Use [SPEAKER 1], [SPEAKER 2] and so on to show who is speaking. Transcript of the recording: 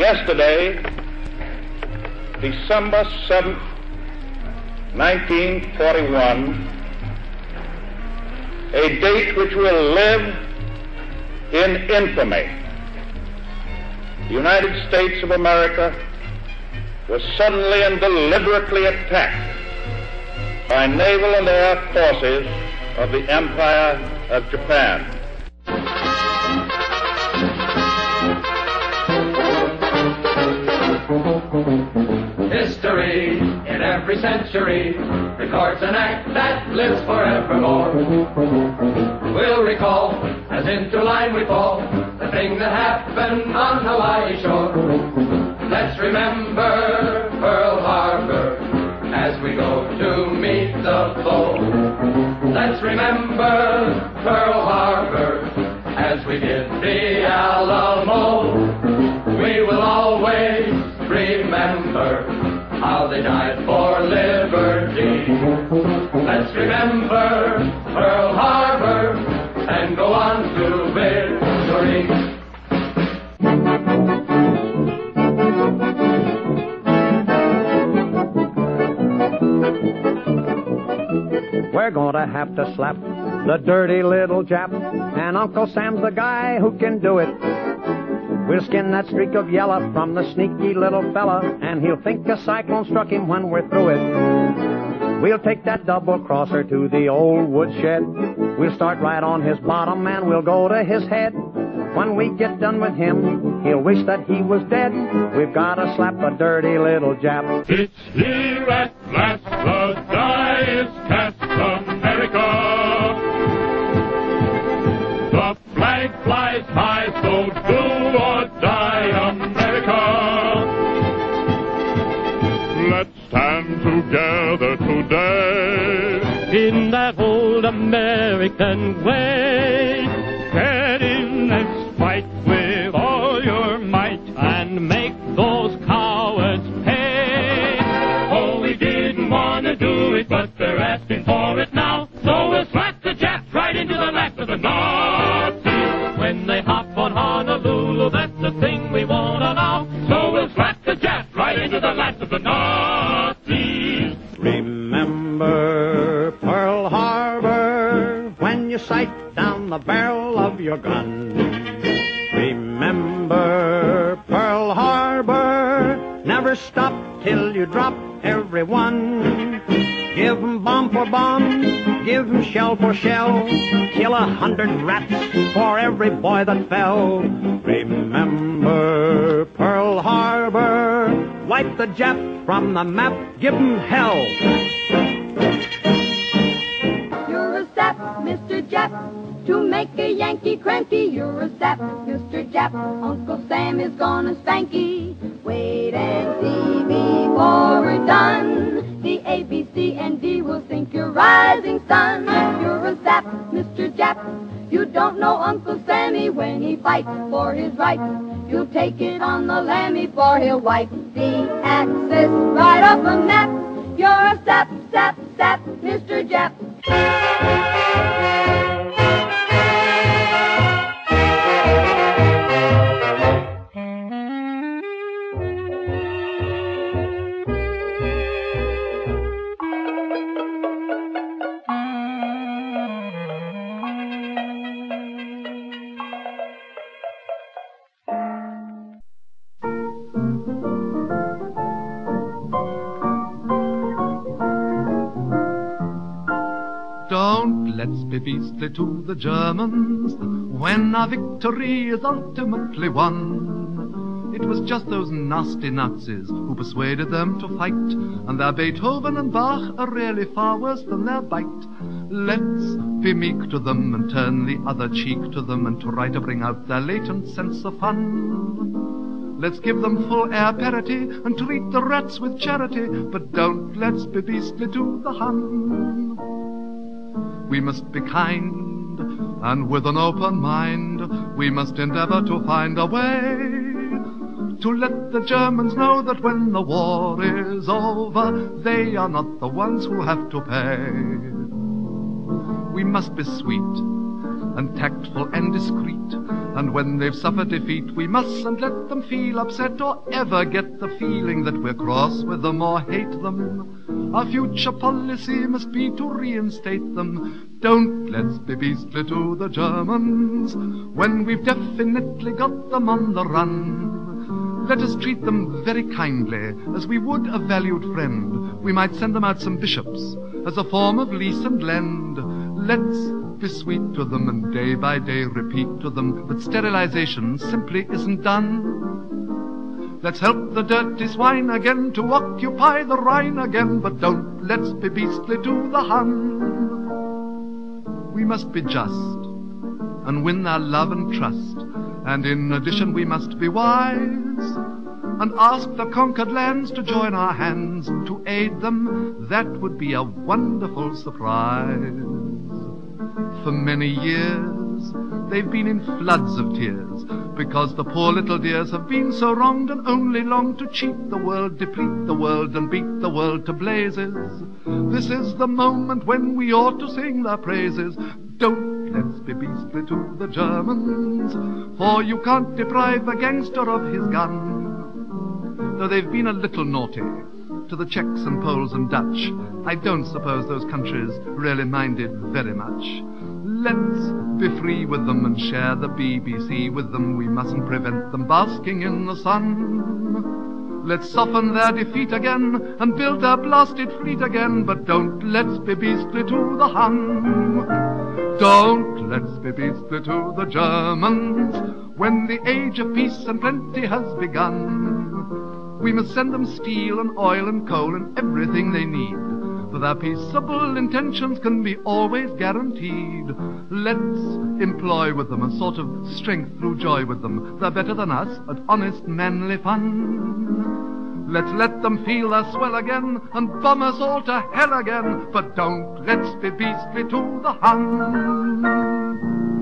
[SPEAKER 1] Yesterday, December 7th, 1941, a date which will live in infamy. The United States of America was suddenly and deliberately attacked by naval and air forces of the Empire of Japan.
[SPEAKER 2] History in every century records an act that lives forevermore. We'll recall, as into line we fall, the thing that happened on Hawaii shore. Let's remember Pearl Harbor as we go to meet the foe. Let's remember Pearl Harbor as we did the Alamo. We will always remember how they died for liberty. Let's remember Pearl Harbor and go on to victory.
[SPEAKER 3] We're gonna have to slap the dirty little Jap, and Uncle Sam's the guy who can do it. We'll skin that streak of yellow from the sneaky little fella, and he'll think a cyclone struck him when we're through it. We'll take that double-crosser to the old woodshed. We'll start right on his bottom, and we'll go to his head. When we get done with him, he'll wish that he was dead. We've gotta slap a dirty little Jap.
[SPEAKER 4] It's here at last, the die is cast, America. The flag flies high, so do or die, America. Let's stand together today in that old American way. Get in and fight with all your might and make those cowards pay. Oh, we didn't want to do it, but they're asking for it now. So we'll slap the Japs right into the lap of the Nazis. When they hop on Honolulu, that's the thing we want to know. So we'll slap the Japs right into the lap of the Nazis.
[SPEAKER 3] Remember Pearl Harbor when you sight down the barrel of your gun. Remember Pearl Harbor, never stop till you drop everyone. Give 'em bomb for bomb, give 'em shell for shell, kill 100 rats for every boy that fell. Remember Pearl Harbor, wipe the Jap from the map, give 'em hell.
[SPEAKER 5] You're a sap, Mr. Jap, to make a Yankee cranky. You're a sap, Mr. Jap, Uncle Sam is gonna spanky. Wait and see before we're done. The A, B, C, and D will sink your rising sun. You're a sap, Mr. Jap, you don't know Uncle Sammy when he fights for his rights. You'll take it on the lammy, for he'll wipe the Axis right off the map. You're a sap, sap, sap, Mr. Jap.
[SPEAKER 6] Don't let's be beastly to the Germans when our victory is ultimately won. It was just those nasty Nazis who persuaded them to fight, and their Beethoven and Bach are really far worse than their bite. Let's be meek to them and turn the other cheek to them and try to bring out their latent sense of fun. Let's give them full air parity and treat the rats with charity, but don't let's be beastly to the Hun. We must be kind, and with an open mind, we must endeavor to find a way to let the Germans know that when the war is over, they are not the ones who have to pay. We must be sweet and tactful and discreet, And when they've suffered defeat, we mustn't let them feel upset or ever get the feeling that we're cross with them or hate them. Our future policy must be to reinstate them. Don't let's be beastly to the Germans when we've definitely got them on the run. Let us treat them very kindly, as we would a valued friend. We might send them out some bishops as a form of lease and lend. Let's be sweet to them and day by day repeat to them that sterilization simply isn't done. Let's help the dirty swine again to occupy the Rhine again, but don't let's be beastly to the Hun. We must be just and win their love and trust, and in addition we must be wise and ask the conquered lands to join our hands to aid them. That would be a wonderful surprise. For many years they've been in floods of tears because the poor little dears have been so wronged and only long to cheat the world, deplete the world and beat the world to blazes. This is the moment when we ought to sing their praises. Don't let's be beastly to the Germans, for you can't deprive a gangster of his gun. Though they've been a little naughty to the Czechs and Poles and Dutch, I don't suppose those countries really minded very much. Let's be free with them and share the BBC with them. We mustn't prevent them basking in the sun. Let's soften their defeat again and build their blasted fleet again, but don't let's be beastly to the Hun. Don't let's be beastly to the Germans when the age of peace and plenty has begun. We must send them steel and oil and coal and everything they need, for their peaceable intentions can be always guaranteed. Let's employ with them a sort of strength through joy with them. They're better than us at honest manly fun. Let's let them feel their swell again and bomb us all to hell again, but don't let's be beastly to the Hun.